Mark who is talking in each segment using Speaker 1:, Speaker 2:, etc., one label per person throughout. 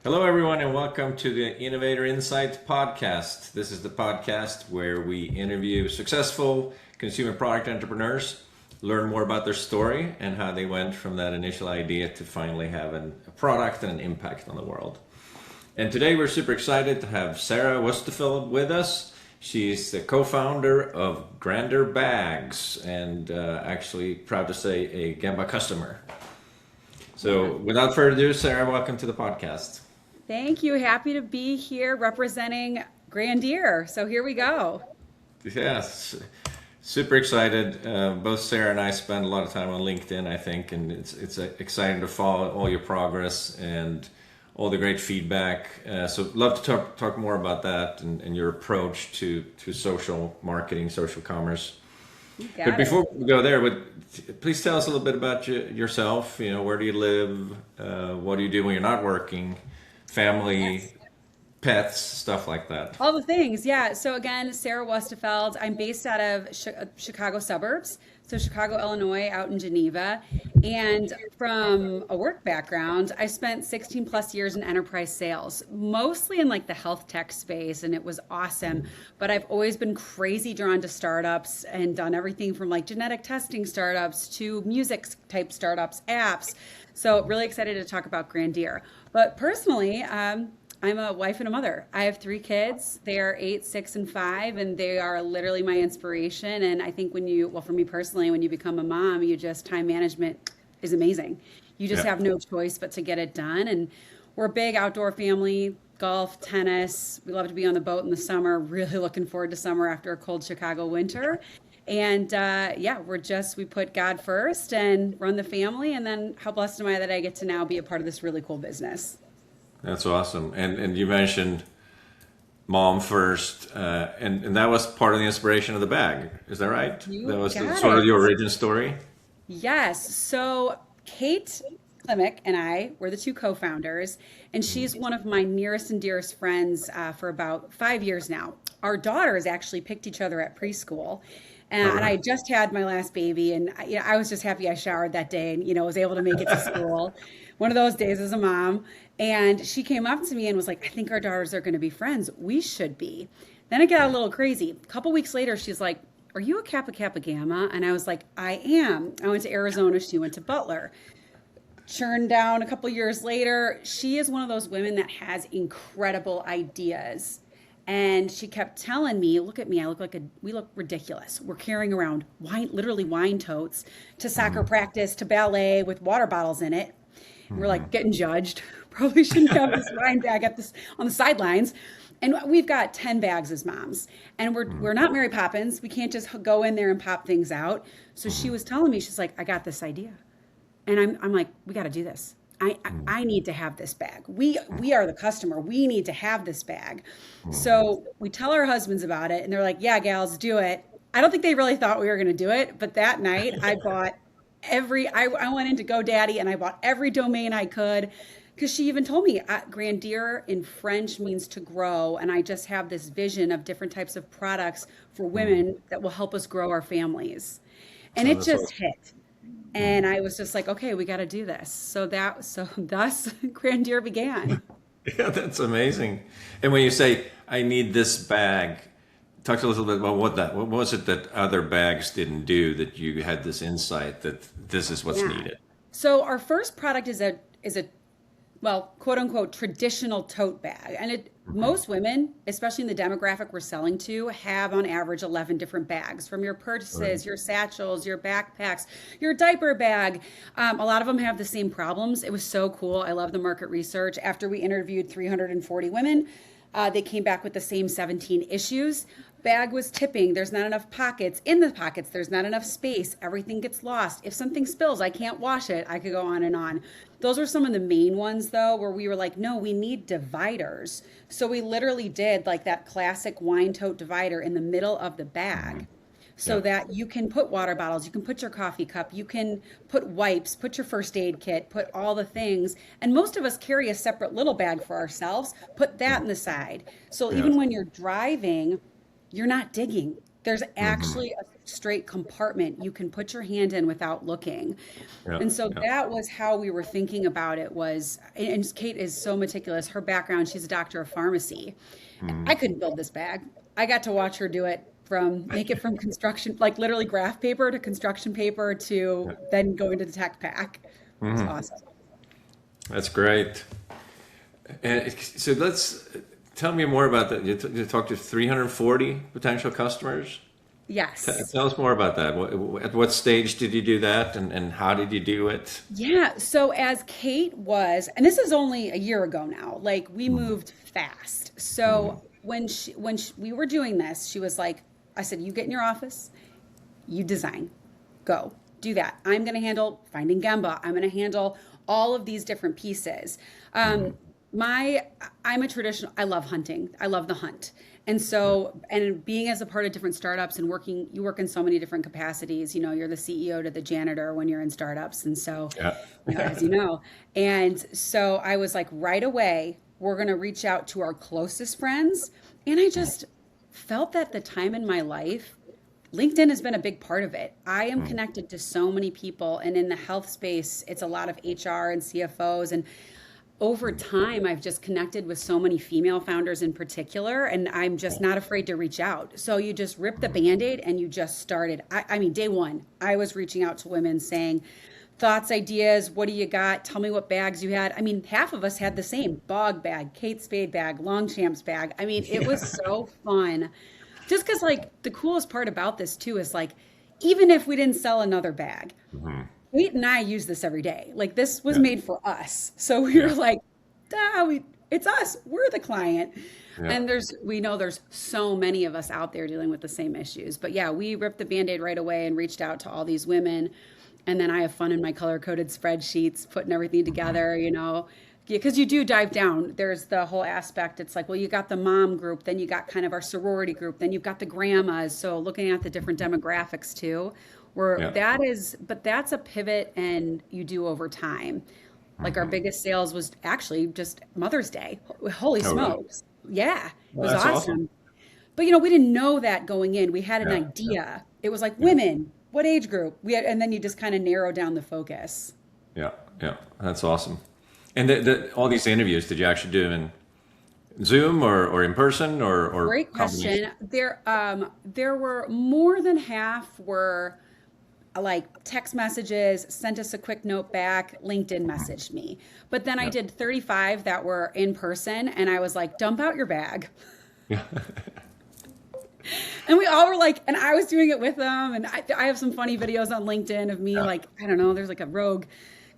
Speaker 1: Hello, everyone, and welcome to the Innovator Insights podcast. This is the podcast where we interview successful consumer product entrepreneurs, learn more about their story and how they went from that initial idea to finally having a product and an impact on the world. And today we're super excited to have Sarah Wustefeld with us. She's the co-founder of Grandir Bags and actually proud to say a Gamma customer. So without further ado, Sarah, welcome to the podcast.
Speaker 2: Thank you. Happy to be here representing Grandir. So here we go.
Speaker 1: Yes, super excited. Both Sarah and I spend a lot of time on LinkedIn, I think, and it's exciting to follow all your progress and all the great feedback. So love to talk more about that and your approach to social marketing, social commerce. But before we go there, please tell us a little bit about yourself. You know, where do you live? What do you do when you're not working? Family, yes. Pets, stuff like that.
Speaker 2: All the things, yeah. So again, Sarah Wustefeld. I'm based out of Chicago suburbs. So Chicago, Illinois, out in Geneva. And from a work background, I spent 16 plus years in enterprise sales, mostly in like the health tech space, and it was awesome. But I've always been crazy drawn to startups and done everything from like genetic testing startups to music type startups, apps. So really excited to talk about Grandir. But personally, I'm a wife and a mother. I have 3 kids. They are 8, 6, and 5, and they are literally my inspiration. And I think for me personally, when you become a mom, time management is amazing. You just have no choice but to get it done. And we're a big outdoor family, golf, tennis. We love to be on the boat in the summer. Really looking forward to summer after a cold Chicago winter. And we put God first and run the family. And then how blessed am I that I get to now be a part of this really cool business.
Speaker 1: That's awesome. And you mentioned mom first, and that was part of the inspiration of the bag. Is that right? That was sort of your origin story?
Speaker 2: Yes. So Kate Klimek and I were the 2 co-founders, and she's one of my nearest and dearest friends for about 5 years now. Our daughters actually picked each other at preschool. And I just had my last baby, and I was just happy I showered that day and, was able to make it to school. One of those days as a mom. And she came up to me and was like, I think our daughters are going to be friends. We should be. Then it got a little crazy. A couple weeks later, she's like, are you a Kappa Kappa Gamma? And I was like, I am. I went to Arizona. She went to Butler. Churned down a couple years later. She is one of those women that has incredible ideas. And she kept telling me, look at me, we look ridiculous. We're carrying around literally wine totes to soccer practice, to ballet with water bottles in it. And we're like getting judged. Probably shouldn't have this wine bag on the sidelines. And we've got 10 bags as moms. And we're not Mary Poppins. We can't just go in there and pop things out. So she was telling me, she's like, I got this idea. And I'm like, we got to do this. I need to have this bag. We are the customer. We need to have this bag. So we tell our husbands about it and they're like, yeah, gals, do it. I don't think they really thought we were going to do it. But that night I bought I went into GoDaddy and I bought every domain I could, because she even told me Grandir in French means to grow. And I just have this vision of different types of products for women that will help us grow our families. And it just hit. And I was just like, okay, we got to do this. So thus Grandir began.
Speaker 1: Yeah, that's amazing. And when you say, I need this bag, talk to us a little bit about what was it that other bags didn't do that you had this insight that this is what's needed?
Speaker 2: So our first product is a quote unquote traditional tote bag. And most women, especially in the demographic we're selling to, have on average 11 different bags, from your purses, your satchels, your backpacks, your diaper bag. A lot of them have the same problems. It was so cool. I love the market research. After we interviewed 340 women, they came back with the same 17 issues. Bag was tipping. There's not enough pockets. In the pockets, there's not enough space. Everything gets lost. If something spills, I can't wash it. I could go on and on. Those were some of the main ones, though, where we were like, no, we need dividers. So we literally did like that classic wine tote divider in the middle of the bag. So that you can put water bottles, you can put your coffee cup, you can put wipes, put your first aid kit, put all the things. And most of us carry a separate little bag for ourselves, put that in the side. So even when you're driving, you're not digging. There's actually a straight compartment you can put your hand in without looking. And so that was how we were thinking about it was, and Kate is so meticulous. Her background, she's a doctor of pharmacy. I couldn't build this bag. I got to watch her do it make it from construction, like literally graph paper to construction paper to then going to the tech pack. It's awesome.
Speaker 1: That's great. And so tell me more about that. You talked to 340 potential customers?
Speaker 2: Yes.
Speaker 1: Tell us more about that. At what stage did you do that, and how did you do it?
Speaker 2: Yeah. So as Kate was, and this is only a year ago now, like we moved fast. So when we were doing this, she was like, I said, you get in your office, you design, go do that. I'm going to handle finding Gemba. I'm going to handle all of these different pieces. I'm a traditional, I love hunting. I love the hunt. And so, and being as a part of different startups and you work in so many different capacities, you're the CEO to the janitor when you're in startups. And so, as you know, and so I was like, right away, we're going to reach out to our closest friends. And I just felt that the time in my life, LinkedIn has been a big part of it. I am connected to so many people, and in the health space, it's a lot of HR and CFOs. And over time, I've just connected with so many female founders in particular, and I'm just not afraid to reach out. So you just rip the Band-Aid and you just started. I mean, day one, I was reaching out to women saying, thoughts, ideas, what do you got? Tell me what bags you had. I mean, half of us had the same bog bag, Kate Spade bag, Longchamps bag. I mean, it was so fun. Just because, like, the coolest part about this, too, is, like, even if we didn't sell another bag, Kate and I use this every day. Like, this was made for us. So we were like, it's us. We're the client. Yeah. And we know there's so many of us out there dealing with the same issues. But, yeah, we ripped the Band-Aid right away and reached out to all these women. And then I have fun in my color-coded spreadsheets, putting everything together, because you do dive down. There's the whole aspect. It's like, well, you got the mom group, then you got kind of our sorority group, then you've got the grandmas. So looking at the different demographics too, but that's a pivot and you do over time. Like our biggest sales was actually just Mother's Day. Holy smokes. Really? Yeah, it was awesome. But, we didn't know that going in. We had an idea. It was like women. What age group? And then you just kind of narrow down the focus. Yeah,
Speaker 1: that's awesome. And all these interviews, did you actually do them in Zoom or in person or
Speaker 2: Great question. There were more than half were like text messages, sent us a quick note back, LinkedIn messaged me. But then I did 35 that were in person, and I was like, dump out your bag. Yeah. And we all were like, and I was doing it with them. And I have some funny videos on LinkedIn of me, like, I don't know, there's like a rogue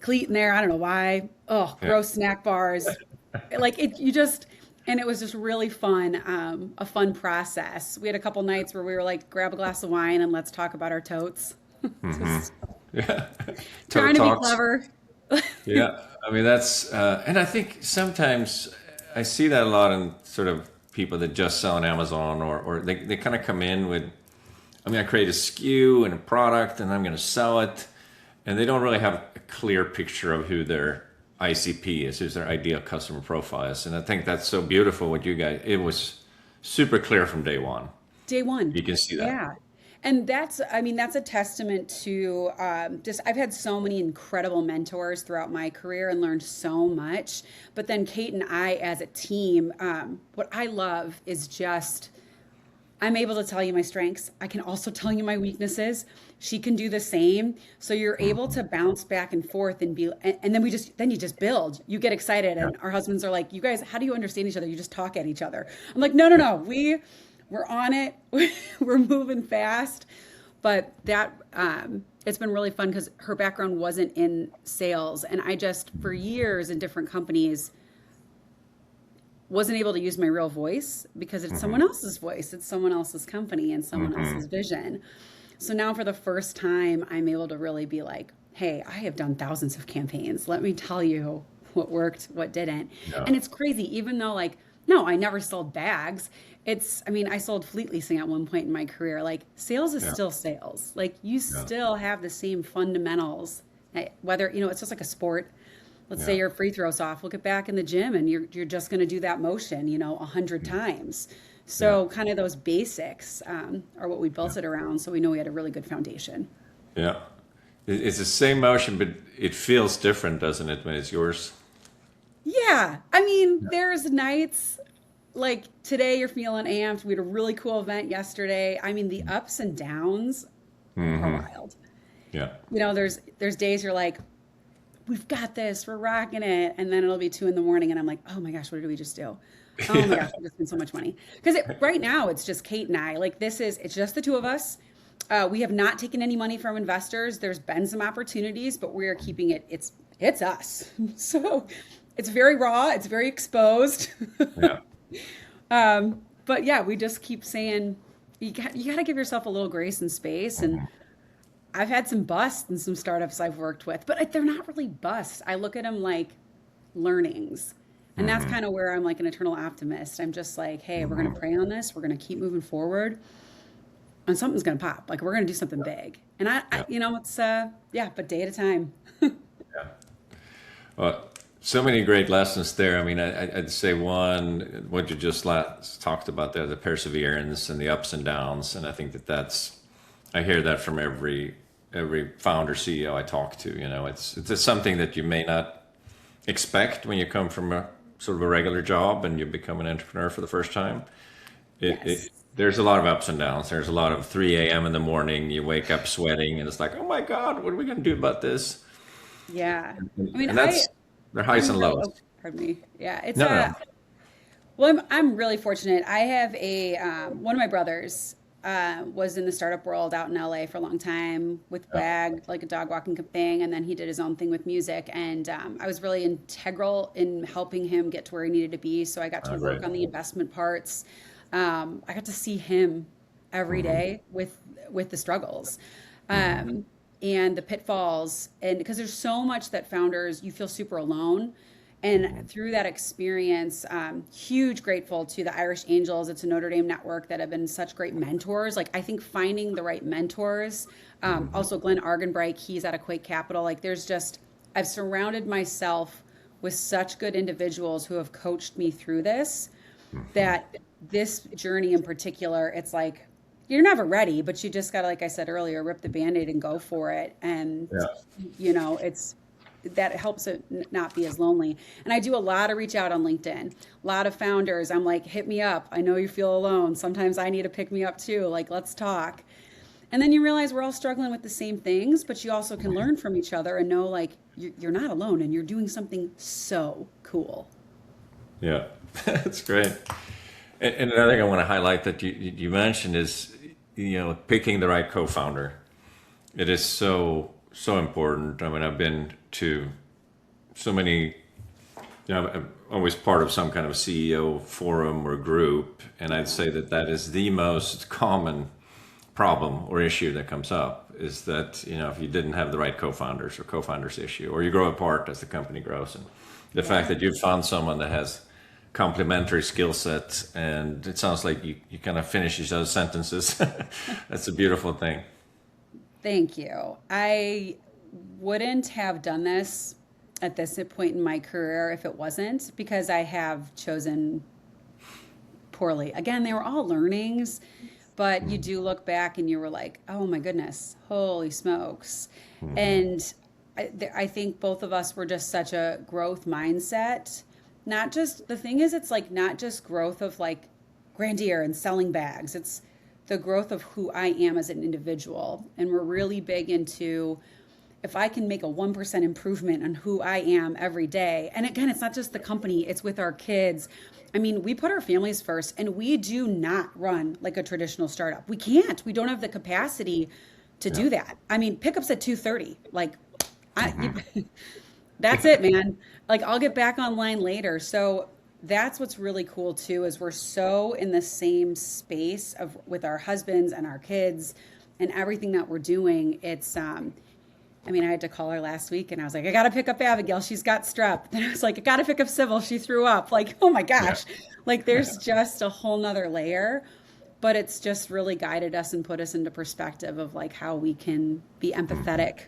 Speaker 2: cleat in there. I don't know why. Oh, gross snack bars. Like and it was just really fun, a fun process. We had a couple nights where we were like, grab a glass of wine and let's talk about our totes. Trying to be clever.
Speaker 1: Yeah. I mean, that's, and I think sometimes I see that a lot in sort of people that just sell on Amazon or they kind of come in with, I'm going to create a SKU and a product and I'm going to sell it. And they don't really have a clear picture of who their ICP is, who's their ideal customer profile is. And I think that's so beautiful what you guys, it was super clear from day one.
Speaker 2: Day one.
Speaker 1: You can see that.
Speaker 2: Yeah. And that's a testament to I've had so many incredible mentors throughout my career and learned so much. But then Kate and I as a team, what I love is just, I'm able to tell you my strengths. I can also tell you my weaknesses. She can do the same. So you're able to bounce back and forth and then you just build. You get excited. And our husbands are like, you guys, how do you understand each other? You just talk at each other. I'm like, no. We're on it. We're moving fast. But that it's been really fun because her background wasn't in sales. And I just, for years in different companies, wasn't able to use my real voice because it's someone else's voice. It's someone else's company and someone else's vision. So now for the first time, I'm able to really be like, hey, I have done thousands of campaigns. Let me tell you what worked, what didn't. Yeah. And it's crazy, even though no, I never sold bags. I sold fleet leasing at one point in my career. Like sales is still sales. Like you still have the same fundamentals, whether, it's just like a sport. Let's say your free throws off. We'll get back in the gym and you're just going to do that motion, 100 times. So kind of those basics are what we built it around. So we know we had a really good foundation.
Speaker 1: Yeah. It's the same motion, but it feels different, doesn't it, when it's yours?
Speaker 2: Yeah. I mean, there's nights like today you're feeling amped. We had a really cool event yesterday. I mean, the ups and downs are wild.
Speaker 1: Yeah.
Speaker 2: You know, there's days you're like, we've got this, we're rocking it. And then it'll be 2 a.m. and I'm like, oh my gosh, what did we just do? Oh my gosh, we just spent so much money. Because right now it's just Kate and I. Like it's just the two of us. We have not taken any money from investors. There's been some opportunities, but we're keeping it's us. So it's very raw. It's very exposed.
Speaker 1: Yeah.
Speaker 2: But yeah, we just keep saying you got to give yourself a little grace and space. And I've had some busts in some startups I've worked with, but they're not really busts. I look at them like learnings. And that's kind of where I'm like an eternal optimist. I'm just like, hey, we're going to pray on this. We're going to keep moving forward. And something's going to pop. Like we're going to do something big. And I it's, but day at a time.
Speaker 1: Yeah. Well, so many great lessons there. I mean, I'd say one, what you just last talked about there, the perseverance and the ups and downs. And I think I hear that from every founder, CEO I talk to. You know, it's something that you may not expect when you come from a sort of a regular job and you become an entrepreneur for the first time. There's a lot of ups and downs. There's a lot of 3 a.m. in the morning, you wake up sweating and it's like, oh my God, what are we going to do about this?
Speaker 2: Yeah. I mean,
Speaker 1: and they're highs and lows.
Speaker 2: Oh, pardon me. Yeah. It's,
Speaker 1: No.
Speaker 2: well, I'm really fortunate. I have one of my brothers was in the startup world out in LA for a long time with WAG, like a dog walking thing. And then he did his own thing with music. And I was really integral in helping him get to where he needed to be. So I got to work on the investment parts. I got to see him every day with the struggles and the pitfalls. And because there's so much that founders, you feel super alone. And through that experience, huge grateful to the Irish Angels. It's a Notre Dame network that have been such great mentors. Like I think finding the right mentors, also Glenn Argenbright, he's at Quake Capital. Like I've surrounded myself with such good individuals who have coached me through this, that this journey in particular, it's like, you're never ready, but you just got to, like I said earlier, rip the Band-Aid and go for it. And, that helps it not be as lonely. And I do a lot of reach out on LinkedIn, a lot of founders. I'm like, hit me up. I know you feel alone. Sometimes I need to pick me up too. Like, let's talk. And then you realize we're all struggling with the same things, but you also can learn from each other and know like you're not alone and you're doing something so cool.
Speaker 1: Yeah, that's great. And another thing I want to highlight that you mentioned is, picking the right co-founder. It is so important. I mean, I've been to so many, I'm always part of some kind of CEO forum or group, and I'd say that is the most common problem or issue that comes up is that, if you didn't have the right co-founders or co-founders issue, or you grow apart as the company grows. And the fact that you've found someone that has complementary skill sets, and it sounds like you kind of finish each other's sentences. That's a beautiful thing.
Speaker 2: Thank you. I wouldn't have done this at this point in my career if it wasn't, because I have chosen poorly. Again, they were all learnings, but you do look back and you were like, oh my goodness, holy smokes. And I think both of us were just such a growth mindset. Not just, the thing is, it's like not just growth of like Grandir and selling bags. It's the growth of who I am as an individual. And we're really big into, if I can make a 1% improvement on who I am every day. And again, it's not just the company, it's with our kids. I mean, we put our families first, and we do not run like a traditional startup. We can't. We don't have the capacity to do that. I mean, pickups at 2:30. Like, that's it, man. Like, I'll get back online later. So that's what's really cool too, is we're so in the same space with our husbands and our kids and everything that we're doing. It's, I had to call her last week and I was like, I got to pick up Abigail. She's got strep. Then I was like, I got to pick up Sybil. She threw up. Like, oh my gosh. Like there's just a whole nother layer, but it's just really guided us and put us into perspective of like how we can be empathetic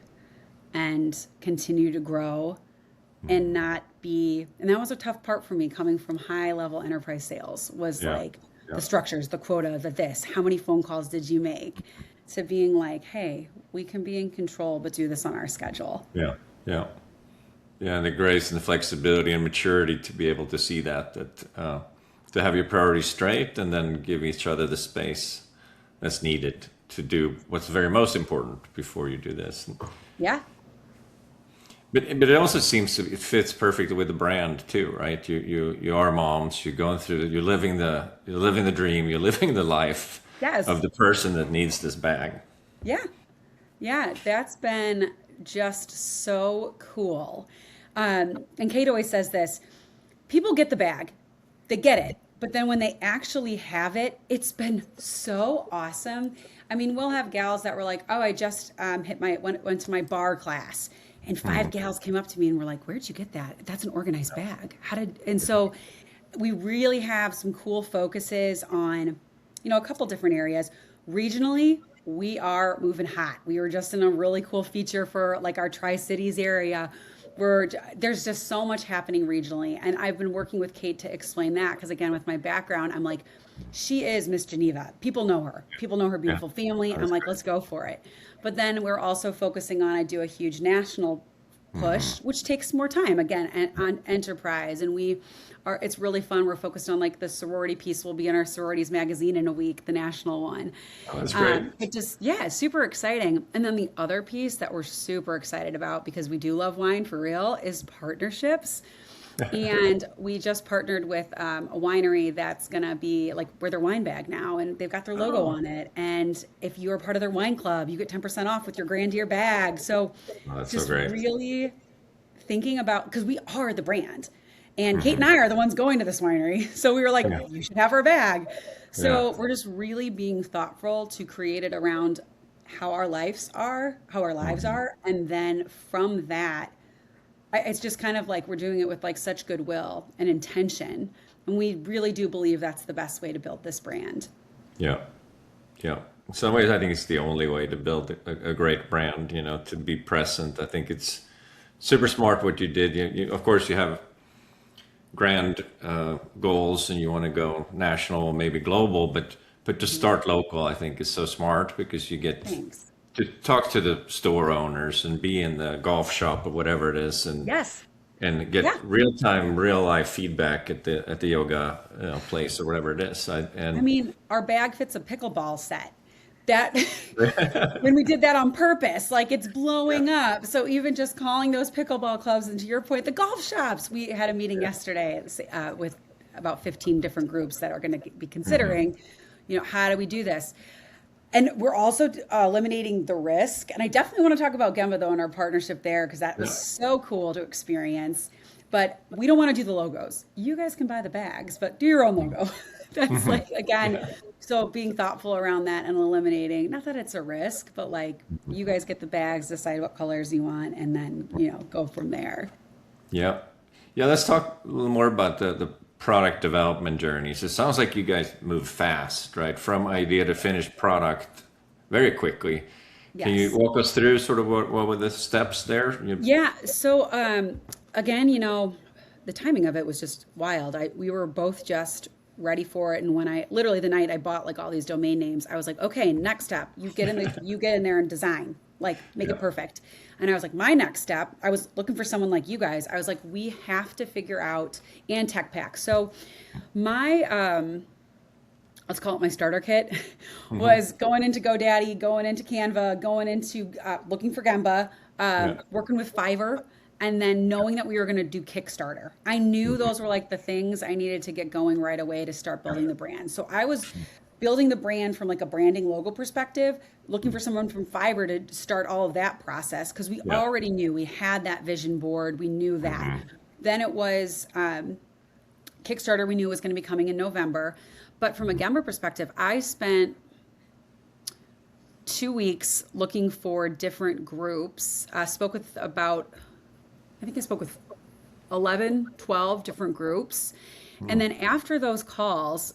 Speaker 2: and continue to grow and not be, and that was a tough part for me coming from high level enterprise sales was like the structures, the quota, the this, how many phone calls did you make, to being like, hey, we can be in control, but do this on our schedule.
Speaker 1: Yeah. Yeah. Yeah. And the grace and the flexibility and maturity to be able to see that to have your priorities straight and then give each other the space that's needed to do what's very most important before you do this.
Speaker 2: Yeah.
Speaker 1: But it also seems it fits perfectly with the brand too, right? You are moms. You're going through. You're living the dream. You're living the life
Speaker 2: Yes.
Speaker 1: of the person that needs this bag.
Speaker 2: Yeah. Yeah. That's been just so cool. And Kate always says this: people get the bag, they get it, but then when they actually have it, it's been so awesome. I mean, we'll have gals that were like, "Oh, I just went to my bar class." And 5 gals came up to me and were like, where'd you get that? That's an organized bag. And so we really have some cool focuses on, a couple different areas. Regionally, we are moving hot. We were just in a really cool feature for like our Tri-Cities area where there's just so much happening regionally. And I've been working with Kate to explain that because, again, with my background, I'm like, she is Miss Geneva. People know her. People know her beautiful family. I'm like, let's go for it. But then we're also focusing on, I do a huge national push, which takes more time, again, on enterprise. And it's really fun. We're focused on like the sorority piece will be in our sororities magazine in a week, the national one.
Speaker 1: Oh, that's great.
Speaker 2: Super exciting. And then the other piece that we're super excited about, because we do love wine for real, is partnerships. And we just partnered with a winery that's going to be like, we're their wine bag now, and they've got their logo on it. And if you're part of their wine club, you get 10% off with your Grandir bag. So
Speaker 1: that's
Speaker 2: just
Speaker 1: so great.
Speaker 2: Really thinking about, because we are the brand. And Kate and I are the ones going to this winery. So we were like, you should have our bag. So we're just really being thoughtful to create it around how our lives are. And then from that, it's just kind of like we're doing it with like such goodwill and intention. And we really do believe that's the best way to build this brand.
Speaker 1: Yeah. Yeah. In some ways, I think it's the only way to build a great brand, to be present. I think it's super smart what you did. Of course, you have grand goals and you want to go national, maybe global, but to start local, I think is so smart because you get to talk to the store owners and be in the golf shop or whatever it is, and get real time, real life feedback at the yoga place or whatever it is. I
Speaker 2: mean, our bag fits a pickleball set. That when we did that on purpose, like it's blowing up. So even just calling those pickleball clubs, and to your point, the golf shops. We had a meeting yesterday with about 15 different groups that are going to be considering, how do we do this? And we're also eliminating the risk. And I definitely want to talk about Gemba, though, and our partnership there, because that was so cool to experience. But we don't want to do the logos. You guys can buy the bags, but do your own logo. That's like, again, so being thoughtful around that and eliminating, not that it's a risk, but like you guys get the bags, decide what colors you want, and then, go from there.
Speaker 1: Yeah. Yeah, let's talk a little more about the product development journeys. It sounds like you guys move fast, right? From idea to finished product very quickly. Yes. Can you walk us through sort of what were the steps there?
Speaker 2: Yeah. So again, the timing of it was just wild. We were both just ready for it. And when the night I bought like all these domain names, I was like, okay, next step, you get in there and design, like make it perfect. And I was like, my next step, I was looking for someone like you guys. I was like, we have to figure out, and tech pack. So my, let's call it my starter kit, was going into GoDaddy, going into Canva, going into looking for Gemba, working with Fiverr, and then knowing that we were going to do Kickstarter. I knew those were like the things I needed to get going right away to start building the brand. So I was building the brand from like a branding logo perspective, looking for someone from Fiverr to start all of that process, because we already knew we had that vision board. We knew that. Then it was Kickstarter, we knew was going to be coming in November. But from a Gemba perspective, I spent 2 weeks looking for different groups. I spoke with 11, 12 different groups. And then after those calls,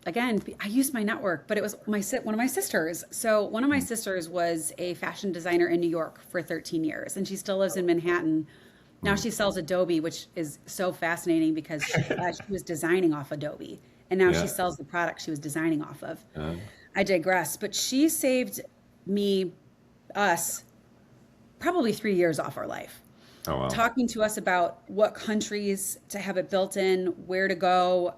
Speaker 2: again, I used my network, but it was one of my sisters. So one of my sisters was a fashion designer in New York for 13 years, and she still lives in Manhattan. Now she sells Adobe, which is so fascinating because she was designing off Adobe. and now
Speaker 1: Yeah.
Speaker 2: she sells the product she was designing off of. I digress, but she saved us probably 3 years off our life,
Speaker 1: Oh, wow.
Speaker 2: talking to us about what countries to have it built in, where to go.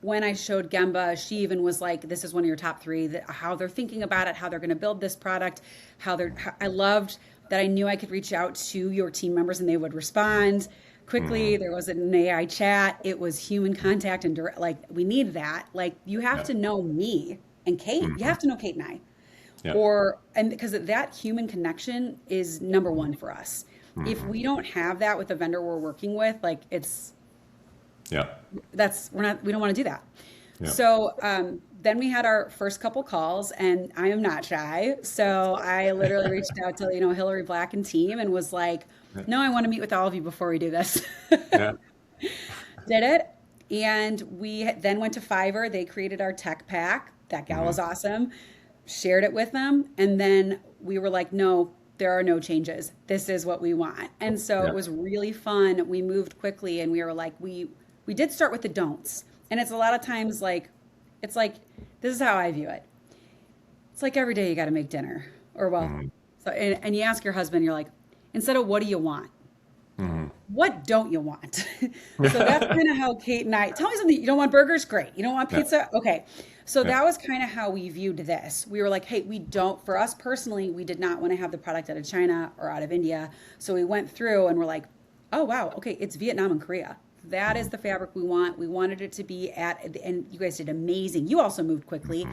Speaker 2: When I showed Gemba, she even was like, this is one of your top three, how they're thinking about it, how they're going to build this product, I loved that I knew I could reach out to your team members and they would respond quickly. There was an AI chat. It was human contact and direct, like we need that. Like you have to know me and Kate. You have to know Kate and I.
Speaker 1: Yeah.
Speaker 2: And because that human connection is number one for us. If we don't have that with the vendor we're working with, like we don't want to do that.
Speaker 1: Yeah.
Speaker 2: So then we had our first couple calls, and I am not shy. So I literally reached out to, Hillary Black and team and was like, no, I want to meet with all of you before we do this.
Speaker 1: Yeah.
Speaker 2: Did it. And we then went to Fiverr. They created our tech pack. That gal was awesome. Shared it with them. And then we were like, no, there are no changes. This is what we want. And so it was really fun. We moved quickly, and we were like, we did start with the don'ts. And it's a lot of times like, it's like, this is how I view it. It's like every day you got to make dinner so, and you ask your husband, you're like, instead of what do you want? What don't you want? So that's kind of how Kate and I, tell me something. You don't want burgers? Great. You don't want pizza? Okay. So that was kind of how we viewed this. We were like, hey, for us personally, we did not want to have the product out of China or out of India. So we went through and we're like, oh, wow. Okay. It's Vietnam and Korea. That is the fabric we want. We wanted it to be and you guys did amazing. You also moved quickly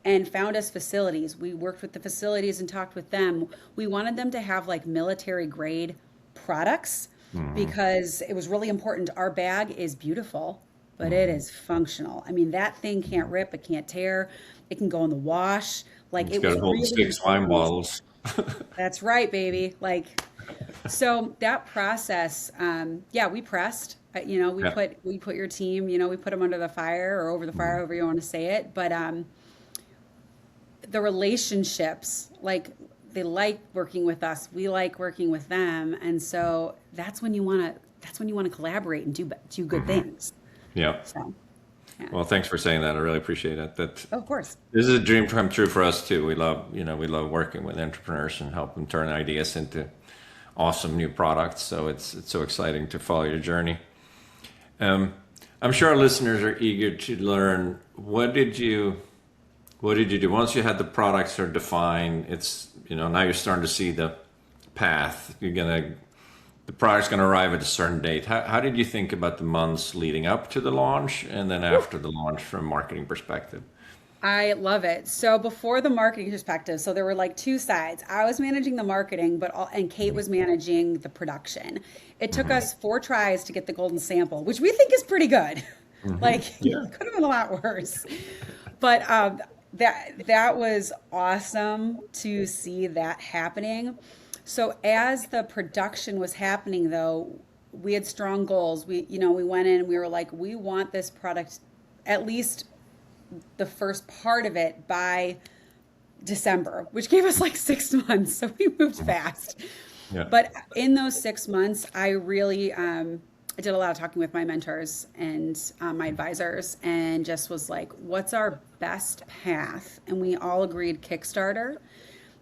Speaker 2: and found us facilities. We worked with the facilities and talked with them. We wanted them to have like military grade products because it was really important. Our bag is beautiful, but it is functional. I mean, that thing can't rip, it can't tear, it can go in the wash. Like
Speaker 1: It's got to hold 6 wine bottles.
Speaker 2: That's right, baby. Like, so that process, we pressed. We put your team. We put them under the fire or over the fire, however you want to say it. But the relationships, like they like working with us, we like working with them, and so that's when you want to collaborate and do good things.
Speaker 1: Yeah.
Speaker 2: So,
Speaker 1: Well, thanks for saying that. I really appreciate it.
Speaker 2: of course.
Speaker 1: This is a dream come true for us too. We love working with entrepreneurs and help them turn ideas into awesome new products. So it's so exciting to follow your journey. I'm sure our listeners are eager to learn, what did you do once you had the products are defined? It's now you're starting to see the path. The product's going to arrive at a certain date. How did you think about the months leading up to the launch and then after the launch from a marketing perspective?
Speaker 2: I love it. So before the marketing perspective, so there were like two sides. I was managing the marketing, and Kate was managing the production. It took us 4 tries to get the golden sample, which we think is pretty good. Like it could have been a lot worse. But that was awesome to see that happening. So as the production was happening, though, we had strong goals. We went in and we were like, we want this product, at least the first part of it, by December, which gave us like 6 months. So we moved fast. Yeah. But in those 6 months, I really, I did a lot of talking with my mentors and my advisors, and just was like, what's our best path? And we all agreed Kickstarter.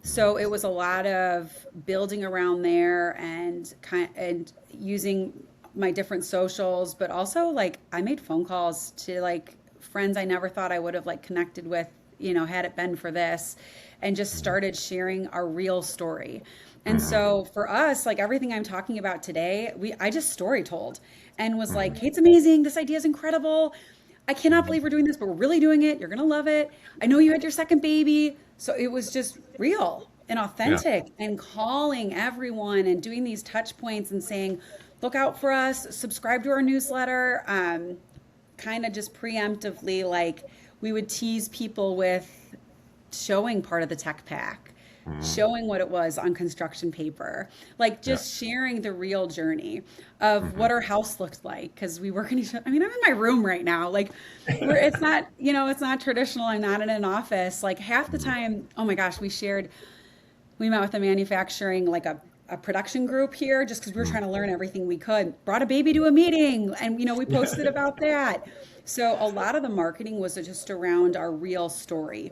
Speaker 2: So it was a lot of building around there and using my different socials, but also like I made phone calls to like friends I never thought I would have like connected with, had it been for this, and just started sharing our real story. And so for us, like everything I'm talking about today, I just story told and was like, Kate's amazing. This idea is incredible. I cannot believe we're doing this, but we're really doing it. You're going to love it. I know you had your second baby. So it was just real and authentic and calling everyone and doing these touch points and saying, look out for us, subscribe to our newsletter. Kind of just preemptively, like we would tease people with showing part of the tech pack. Showing what it was on construction paper, like just sharing the real journey of what our house looked like. Cause we work in I'm in my room right now. Like it's not, it's not traditional. I'm not in an office. Like half the time, oh my gosh, we met with a manufacturing, like a production group here, just cause we were trying to learn everything we could, brought a baby to a meeting and, we posted about that. So a lot of the marketing was just around our real story.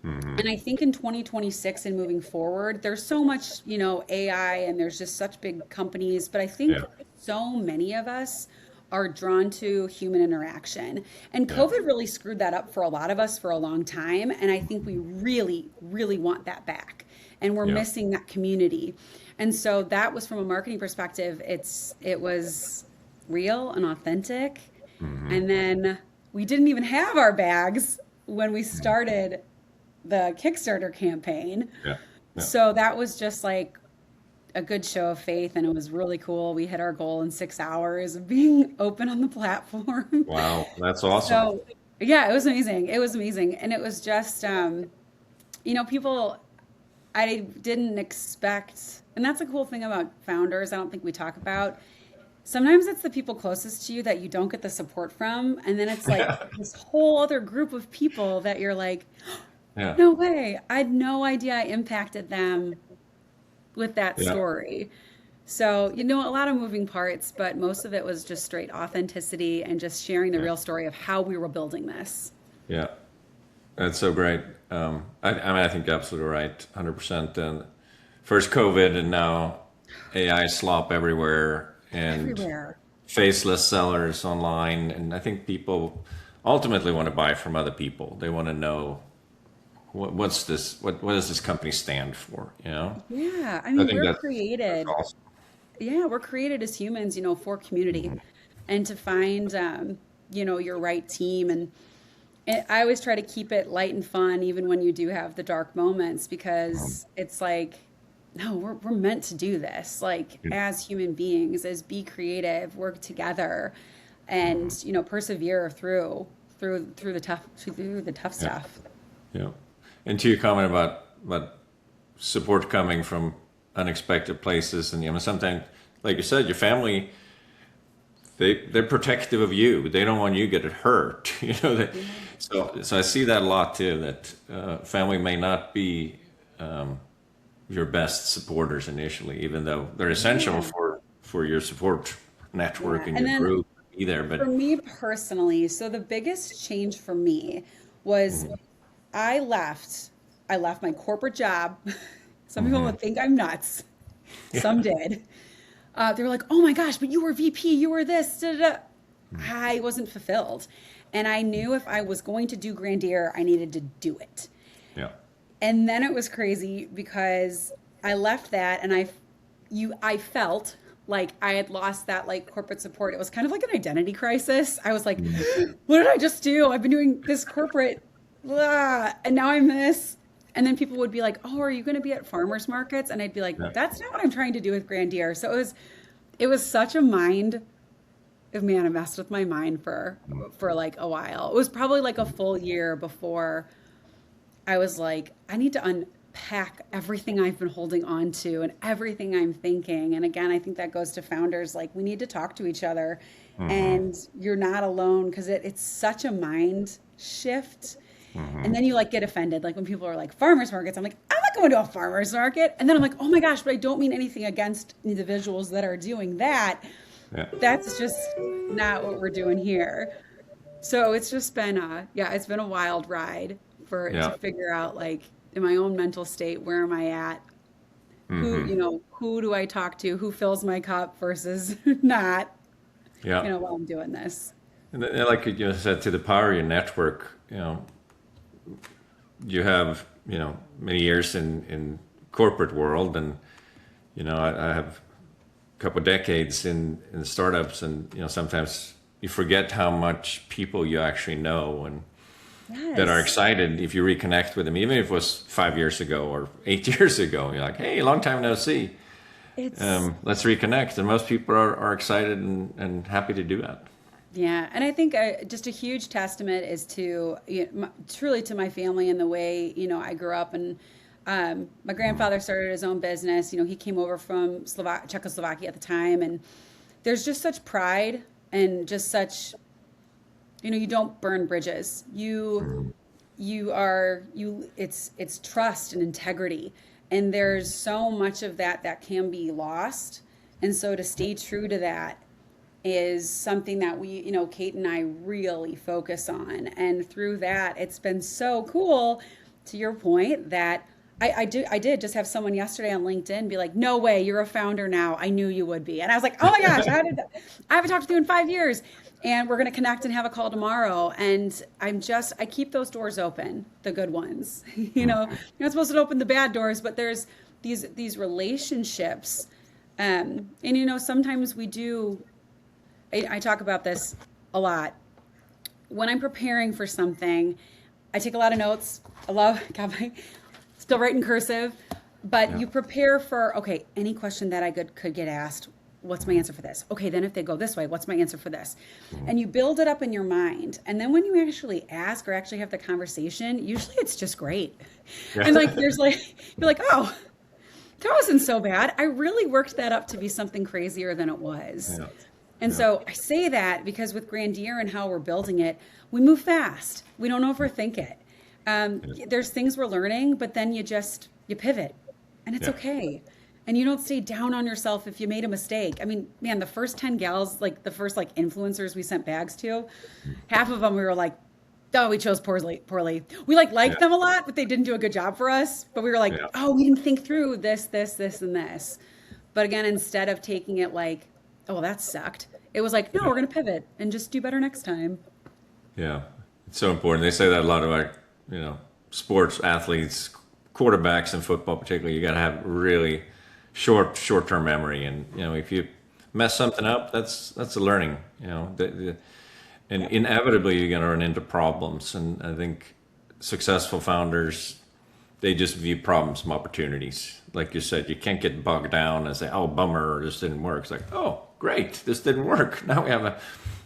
Speaker 1: Hmm.
Speaker 2: And I think in 2026 and moving forward, there's so much, AI and there's just such big companies, but I think
Speaker 1: Yeah.
Speaker 2: so many of us are drawn to human interaction. And
Speaker 1: Yeah.
Speaker 2: COVID really screwed that up for a lot of us for a long time. And I think we really, really want that back. And we're
Speaker 1: Yeah.
Speaker 2: missing that community. And so that was from a marketing perspective, it was real and authentic.
Speaker 1: Hmm.
Speaker 2: And then we didn't even have our bags when we started the Kickstarter campaign.
Speaker 1: Yeah. Yeah.
Speaker 2: So that was just like a good show of faith, and it was really cool. We hit our goal in 6 hours of being open on the platform.
Speaker 1: Wow, that's awesome.
Speaker 2: So yeah, it was amazing. It was amazing. And it was just, people I didn't expect, and that's a cool thing about founders. I don't think we talk about. Sometimes it's the people closest to you that you don't get the support from. And then it's like
Speaker 1: Yeah.
Speaker 2: this whole other group of people that you're like,
Speaker 1: Yeah.
Speaker 2: no way. I had no idea I impacted them with that
Speaker 1: Yeah.
Speaker 2: story. So, a lot of moving parts, but most of it was just straight authenticity and just sharing the
Speaker 1: Yeah.
Speaker 2: real story of how we were building this.
Speaker 1: Yeah. That's so great. I mean, I think you're absolutely right, 100%. And first COVID, and now AI slop everywhere, and
Speaker 2: Everywhere.
Speaker 1: faceless sellers online. And I think people ultimately want to buy from other people. They want to know what's this, what does this company stand for? You know,
Speaker 2: Yeah. I
Speaker 1: I
Speaker 2: mean,
Speaker 1: think that's awesome.
Speaker 2: we're created as humans, for community and to find, your right team. And I always try to keep it light and fun, even when you do have the dark moments, because it's like, no, we're meant to do this. Like as human beings, as be creative, work together, and persevere through the tough
Speaker 1: Yeah.
Speaker 2: stuff.
Speaker 1: Yeah. And to your comment about support coming from unexpected places, and sometimes, like you said, your family, they're protective of you. They don't want you to get hurt.
Speaker 2: Yeah.
Speaker 1: So I see that a lot too. That family may not be your best supporters initially, even though they're essential
Speaker 2: Yeah.
Speaker 1: for your support network
Speaker 2: Yeah.
Speaker 1: and
Speaker 2: And
Speaker 1: your
Speaker 2: then
Speaker 1: group. Be there,
Speaker 2: for
Speaker 1: but
Speaker 2: me personally, so the biggest change for me was
Speaker 1: mhm,
Speaker 2: I left. I left my corporate job. Some people
Speaker 1: mhm,
Speaker 2: would think I'm nuts.
Speaker 1: yeah,
Speaker 2: Some did. They were like, "Oh my gosh, but you were VP, you were this." Da, da, da."
Speaker 1: mm,
Speaker 2: I wasn't fulfilled, and I knew if I was going to do Grandir, I needed to do it.
Speaker 1: yeah,
Speaker 2: And then it was crazy because I left that, and I felt like I had lost that like corporate support. It was kind of like an identity crisis. I was like,
Speaker 1: mhm,
Speaker 2: what did I just do? I've been doing this corporate, blah, and now I'm this. And then people would be like, "Oh, are you going to be at farmers markets?" And I'd be like,
Speaker 1: yeah,
Speaker 2: "That's not what I'm trying to do with Grandier." So it was such a mind. Man, I messed with my mind for like a while. It was probably like a full year before I was like, I need to unpack everything I've been holding on to and everything I'm thinking. And again, I think that goes to founders. Like, we need to talk to each other,
Speaker 1: mhm,
Speaker 2: and you're not alone, because it's such a mind shift. And
Speaker 1: mhm,
Speaker 2: then you like get offended. Like when people are like farmers markets, I'm like, I'm not going to a farmers market. And then I'm like, oh my gosh, but I don't mean anything against individuals that are doing that.
Speaker 1: yeah,
Speaker 2: That's just not what we're doing here. So it's just been it's been a wild ride to
Speaker 1: yeah,
Speaker 2: figure out, like, in my own mental state, where am I at?
Speaker 1: mhm,
Speaker 2: Who do I talk to? Who fills my cup versus not,
Speaker 1: yeah.
Speaker 2: while I'm doing this.
Speaker 1: And like you said, to the power of your network, you have many years in corporate world, and I have a couple of decades in startups, and sometimes you forget how much people you actually know and that are
Speaker 2: Yes.
Speaker 1: excited if you reconnect with them, even if it was 5 years ago or 8 years ago. You're like, hey, long time no see.
Speaker 2: It's
Speaker 1: Let's reconnect, and most people are excited and happy to do that.
Speaker 2: Yeah, and I think just a huge testament is to, truly, to my family and the way, I grew up. And my grandfather started his own business. He came over from Czechoslovakia at the time, and there's just such pride and just such, you don't burn bridges. It's trust and integrity, and there's so much of that can be lost. And so to stay true to that is something that we, Kate and I really focus on. And through that, it's been so cool, to your point, that I did just have someone yesterday on LinkedIn be like, no way, you're a founder now. I knew you would be. And I was like, oh my gosh, I haven't talked to you in 5 years. And we're going to connect and have a call tomorrow. And I keep those doors open, the good ones. You're not supposed to open the bad doors, but there's these relationships. And, sometimes we do, I talk about this a lot. When I'm preparing for something, I take a lot of notes. Still write in cursive, but you prepare for, okay, any question that I could get asked, what's my answer for this? Okay, then if they go this way, what's my answer for this? And you build it up in your mind. And then when you actually ask or actually have the conversation, usually it's just great. And you're like, oh, that wasn't so bad. I really worked that up to be something crazier than it was. Yeah. And so I say that because with Grandir and how we're building it, we move fast. We don't overthink it. There's things we're learning, but then you pivot, and it's okay. And you don't stay down on yourself if you made a mistake. I mean, man, the first 10 gals, the first influencers we sent bags to, half of them we were like, oh, we chose poorly. We liked them a lot, but they didn't do a good job for us. But we were like, oh, we didn't think through this, and this. But again, instead of taking it like, oh, well, that sucked, it was like, no, we're going to pivot and just do better next time.
Speaker 1: Yeah, it's so important. They say that a lot of our, sports athletes, quarterbacks in football particularly, you got to have really short-term memory. And, if you mess something up, that's a learning, and inevitably you're going to run into problems. And I think successful founders, they just view problems as opportunities. Like you said, you can't get bogged down and say, oh, bummer, this didn't work. It's like, oh, great, this didn't work. Now we have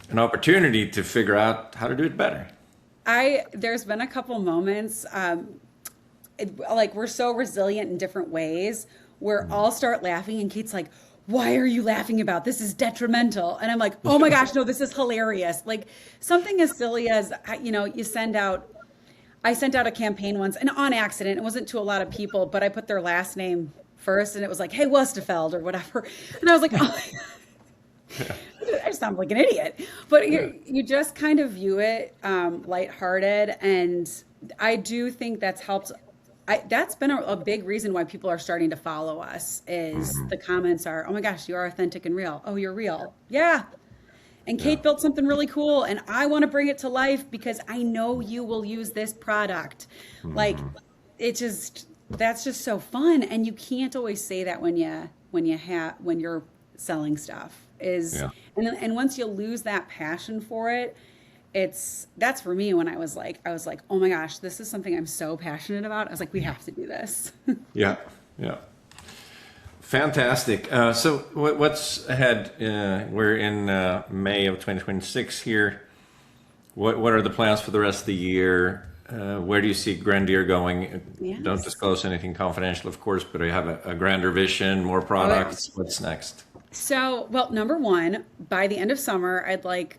Speaker 1: an opportunity to figure out how to do it better.
Speaker 2: There's been a couple moments, we're so resilient in different ways where I'll start laughing and Kate's like, why are you laughing about? This is detrimental. And I'm like, oh my gosh, no, this is hilarious. Like something as silly as, I sent out a campaign once, and on accident, it wasn't to a lot of people, but I put their last name first and it was like, hey, Wustefeld or whatever. And I was like, oh. I sound like an idiot, but you just kind of view it lighthearted. And I do think that's helped. That's been a big reason why people are starting to follow us is the comments are, oh my gosh, you are authentic and real. Oh, you're real. Yeah. And Kate built something really cool and I want to bring it to life because I know you will use this product. That's just so fun. And you can't always say that when you're selling stuff and once you lose that passion for it, that's for me when I was like, oh my gosh, this is something I'm so passionate about. I was like, we have to do this.
Speaker 1: Yeah. Fantastic. So what's ahead? We're in May of 2026 here. What are the plans for the rest of the year? Where do you see Grandir going? Yes. Don't disclose anything confidential, of course, but do you have a grander vision, more products? Okay. What's next?
Speaker 2: So, well, number one, by the end of summer, I'd like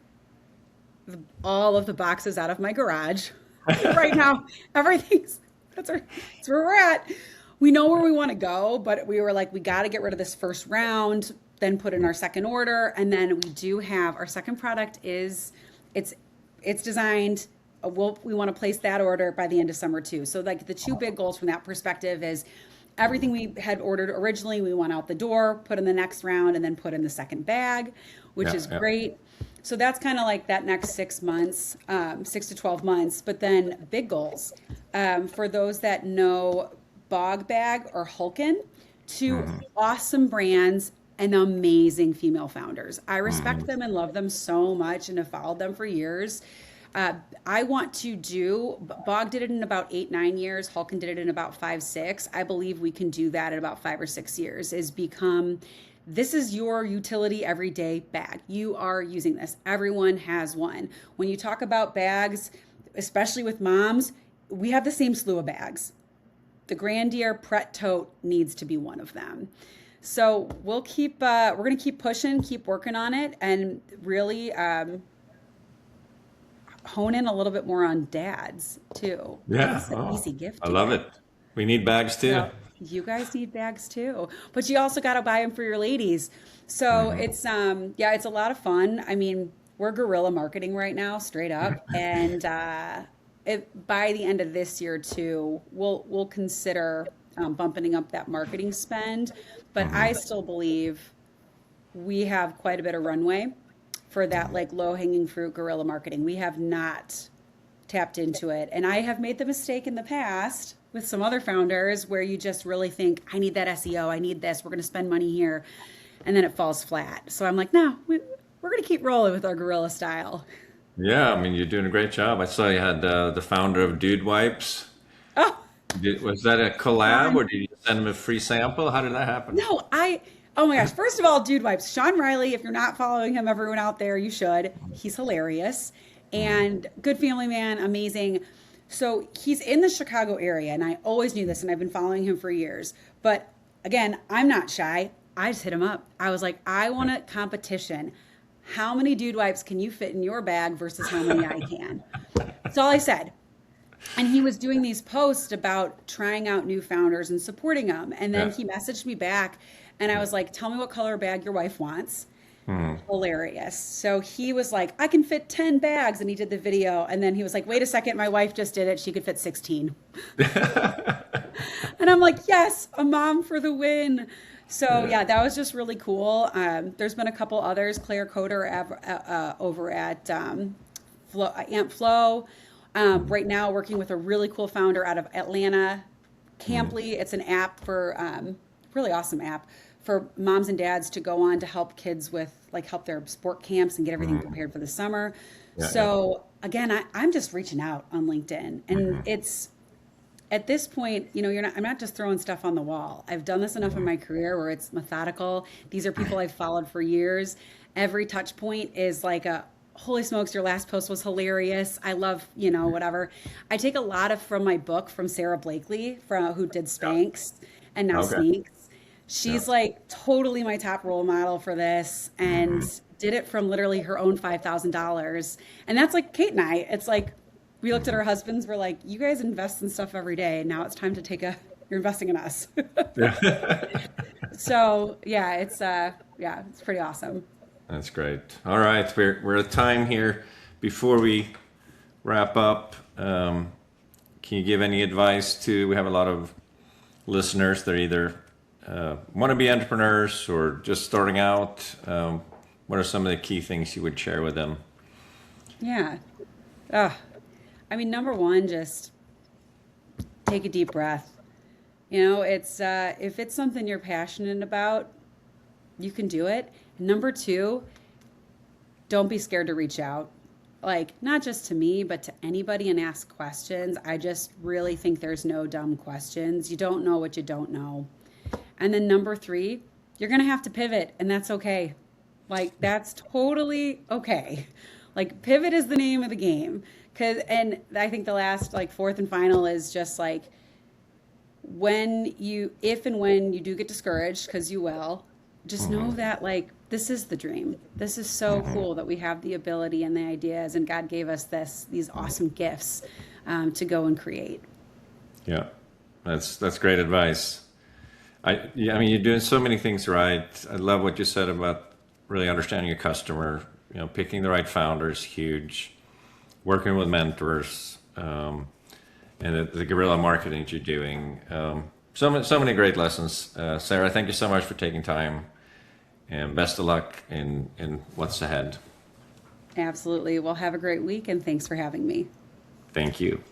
Speaker 2: all of the boxes out of my garage. Right now, that's where we're at. We know where we want to go, but we were like, we got to get rid of this first round, then put in our second order. And then we do have our second product it's designed. We want to place that order by the end of summer too. So the two big goals from that perspective is everything we had ordered originally, we want out the door, put in the next round, and then put in the second bag, which is great. So that's kind of like that next 6 months, 6 to 12 months. But then big goals. For those that know Bog Bag or Hulken, two awesome brands and amazing female founders. I respect them and love them so much and have followed them for years. I want to Bog did it in about 8-9 years. Hulken did it in about 5-6. I believe we can do that in about 5 or 6 years, this is your utility everyday bag. You are using this. Everyone has one. When you talk about bags, especially with moms, we have the same slew of bags. The Grandir Pret Tote needs to be one of them. So we're going to keep pushing, keep working on it, and really hone in a little bit more on dads too.
Speaker 1: Yeah.
Speaker 2: It's an easy gift.
Speaker 1: I love it. We need bags too.
Speaker 2: You guys need bags too, but you also got to buy them for your ladies. So it's yeah, it's a lot of fun. I mean, we're guerrilla marketing right now, straight up, and by the end of this year too, we'll consider bumping up that marketing spend. But I still believe we have quite a bit of runway for that like low hanging fruit guerrilla marketing. We have not tapped into it, and I have made the mistake in the past with some other founders where you just really think, I need that SEO, I need this, we're going to spend money here, and then it falls flat. So I'm like, no, we're going to keep rolling with our guerrilla style.
Speaker 1: Yeah, I mean, you're doing a great job. I saw you had the founder of Dude Wipes.
Speaker 2: Oh,
Speaker 1: Was that a collab, or did you send him a free sample? How did that happen?
Speaker 2: no, oh my gosh. First of all, Dude Wipes. Sean Riley, if you're not following him, everyone out there, you should. He's hilarious and good family man, amazing. So he's in the Chicago area, and I always knew this, and I've been following him for years. But again, I'm not shy. I just hit him up. I was like, I want a competition. How many Dude Wipes can you fit in your bag versus how many I can? That's all I said. And he was doing these posts about trying out new founders and supporting them. And then he messaged me back, and I was like, tell me what color bag your wife wants. Hilarious. So he was like, I can fit 10 bags. And he did the video. And then he was like, wait a second, my wife just did it. She could fit 16. And I'm like, yes, a mom for the win. So yeah, that was just really cool. There's been a couple others, Claire Coder over at Aunt Flo. Right now working with a really cool founder out of Atlanta, Camply. It's an app for, really awesome app for moms and dads to go on to help kids with like help their sport camps and get everything prepared for the summer. So again, I'm just reaching out on LinkedIn, and it's at this point, you know, I'm not just throwing stuff on the wall. I've done this enough in my career where it's methodical. These are people I've followed for years. Every touch point is like a, holy smokes, your last post was hilarious. I love, you know, whatever. I take a lot from my book from Sarah Blakely, who did Spanx and now Sneaks. She's like totally my top role model for this, and did it from literally her own $5,000. And that's like Kate and I. It's like we looked at our husbands. We're like, you guys invest in stuff every day. And now it's time to you're investing in us. So yeah, it's pretty awesome.
Speaker 1: That's great. All right, we're at time here. Before we wrap up, can you give any advice we have a lot of listeners that either want to be entrepreneurs or just starting out? What are some of the key things you would share with them?
Speaker 2: Yeah. I mean, number one, just take a deep breath. You know, it's if it's something you're passionate about, you can do it. Number two, don't be scared to reach out. Like, not just to me, but to anybody, and ask questions. I just really think there's no dumb questions. You don't know what you don't know. And then number three, you're going to have to pivot, and that's okay. Like, that's totally okay. Like, pivot is the name of the game. And I think the last, like, fourth and final is just like, if and when you do get discouraged, because you will, just know that, like, this is the dream. This is so cool that we have the ability and the ideas, and God gave us these awesome gifts to go and create. Yeah,
Speaker 1: that's great advice. I mean, you're doing so many things right. I love what you said about really understanding your customer. You know, picking the right founder is huge. Working with mentors, and the guerrilla marketing that you're doing. So many great lessons. Sarah, thank you so much for taking time, and best of luck in what's ahead.
Speaker 2: Absolutely. Well, have a great week, and thanks for having me.
Speaker 1: Thank you.